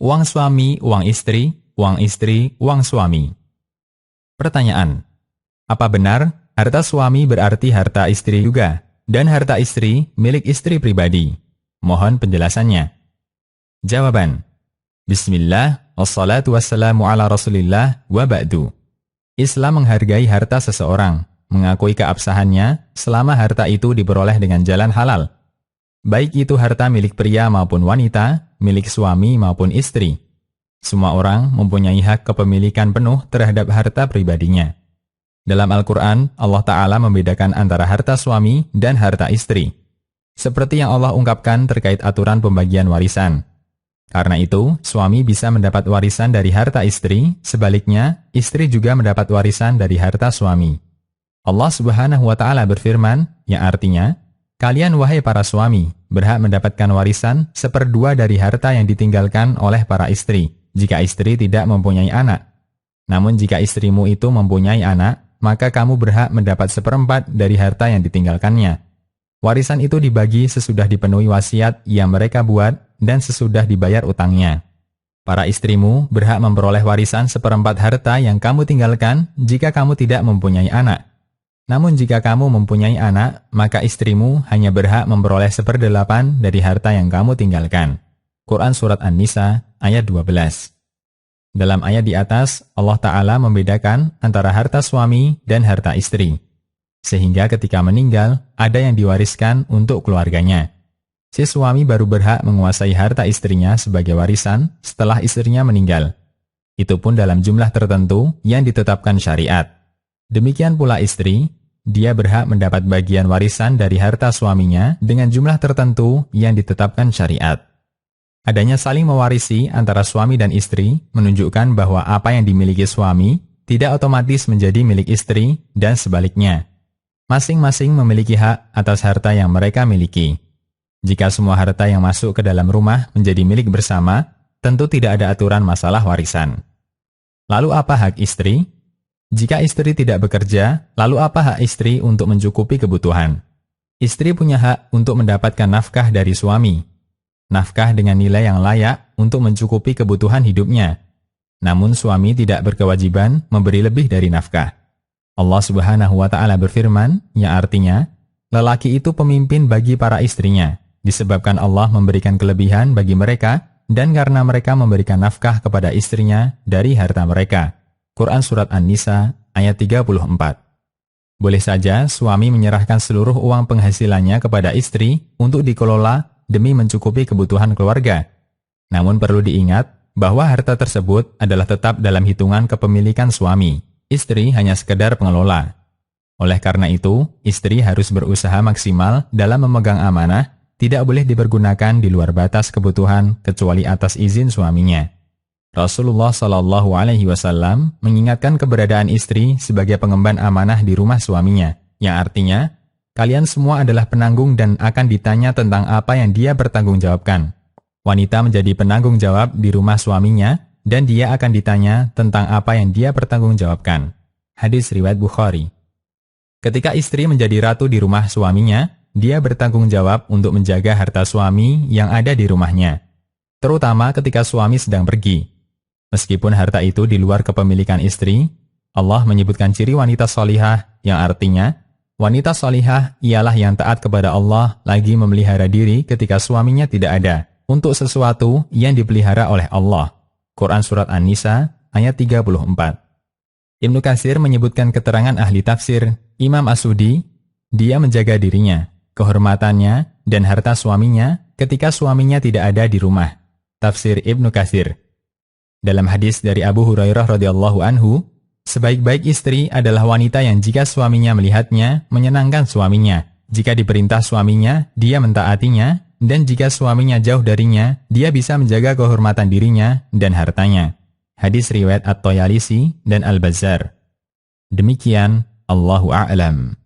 Uang suami, uang istri, uang suami. Pertanyaan: apa benar harta suami berarti harta istri juga, dan harta istri milik istri pribadi? Mohon penjelasannya. Jawaban: Bismillah, wassalatu wassalamu ala rasulillah, wa ba'du. Islam menghargai harta seseorang, mengakui keabsahannya selama harta itu diperoleh dengan jalan halal. Baik itu harta milik pria maupun wanita, milik suami maupun istri. Semua orang mempunyai hak kepemilikan penuh terhadap harta pribadinya. Dalam Al-Quran, Allah Ta'ala membedakan antara harta suami dan harta istri. Seperti yang Allah ungkapkan terkait aturan pembagian warisan. Karena itu, suami bisa mendapat warisan dari harta istri, sebaliknya, istri juga mendapat warisan dari harta suami. Allah Subhanahu wa Ta'ala berfirman, yang artinya, kalian wahai para suami, berhak mendapatkan warisan 1/2 dari harta yang ditinggalkan oleh para istri, jika istri tidak mempunyai anak. Namun jika istrimu itu mempunyai anak, maka kamu berhak mendapat 1/4 dari harta yang ditinggalkannya. Warisan itu dibagi sesudah dipenuhi wasiat yang mereka buat dan sesudah dibayar utangnya. Para istrimu berhak memperoleh warisan 1/4 harta yang kamu tinggalkan jika kamu tidak mempunyai anak. Namun jika kamu mempunyai anak, maka istrimu hanya berhak memperoleh 1/8 dari harta yang kamu tinggalkan. Quran Surat An-Nisa ayat 12. Dalam ayat di atas, Allah Ta'ala membedakan antara harta suami dan harta istri. Sehingga ketika meninggal, ada yang diwariskan untuk keluarganya. Si suami baru berhak menguasai harta istrinya sebagai warisan setelah istrinya meninggal. Itu pun dalam jumlah tertentu yang ditetapkan syariat. Demikian pula istri, dia berhak mendapat bagian warisan dari harta suaminya dengan jumlah tertentu yang ditetapkan syariat. Adanya saling mewarisi antara suami dan istri menunjukkan bahwa apa yang dimiliki suami tidak otomatis menjadi milik istri dan sebaliknya. Masing-masing memiliki hak atas harta yang mereka miliki. Jika semua harta yang masuk ke dalam rumah menjadi milik bersama, tentu tidak ada aturan masalah warisan. Lalu apa hak istri? Jika istri tidak bekerja, lalu apa hak istri untuk mencukupi kebutuhan? Istri punya hak untuk mendapatkan nafkah dari suami. Nafkah dengan nilai yang layak untuk mencukupi kebutuhan hidupnya. Namun suami tidak berkewajiban memberi lebih dari nafkah. Allah Subhanahu wa Ta'ala berfirman, yang artinya, lelaki itu pemimpin bagi para istrinya, disebabkan Allah memberikan kelebihan bagi mereka, dan karena mereka memberikan nafkah kepada istrinya dari harta mereka. Quran Surat An-Nisa ayat 34. Boleh saja suami menyerahkan seluruh uang penghasilannya kepada istri untuk dikelola demi mencukupi kebutuhan keluarga. Namun perlu diingat bahwa harta tersebut adalah tetap dalam hitungan kepemilikan suami. Istri hanya sekedar pengelola. Oleh karena itu, istri harus berusaha maksimal dalam memegang amanah, tidak boleh dipergunakan di luar batas kebutuhan kecuali atas izin suaminya. Rasulullah Shallallahu Alaihi Wasallam mengingatkan keberadaan istri sebagai pengemban amanah di rumah suaminya, yang artinya, kalian semua adalah penanggung dan akan ditanya tentang apa yang dia bertanggungjawabkan. Wanita menjadi penanggung jawab di rumah suaminya, dan dia akan ditanya tentang apa yang dia pertanggungjawabkan. Hadis riwayat Bukhari. Ketika istri menjadi ratu di rumah suaminya, dia bertanggung jawab untuk menjaga harta suami yang ada di rumahnya, terutama ketika suami sedang pergi. Meskipun harta itu di luar kepemilikan istri, Allah menyebutkan ciri wanita solihah, yang artinya, wanita solihah ialah yang taat kepada Allah lagi memelihara diri ketika suaminya tidak ada, untuk sesuatu yang dipelihara oleh Allah. Quran Surat An-Nisa ayat 34. Ibnu Katsir menyebutkan keterangan ahli tafsir, Imam As-Sudi, dia menjaga dirinya, kehormatannya, dan harta suaminya ketika suaminya tidak ada di rumah. Tafsir Ibnu Katsir. Dalam hadis dari Abu Hurairah radhiyallahu anhu, sebaik-baik istri adalah wanita yang jika suaminya melihatnya, menyenangkan suaminya. Jika diperintah suaminya, dia mentaatinya, dan jika suaminya jauh darinya, dia bisa menjaga kehormatan dirinya dan hartanya. Hadis riwayat At-Tayalisi dan Al-Bazzar. Demikian, Allahu a'lam.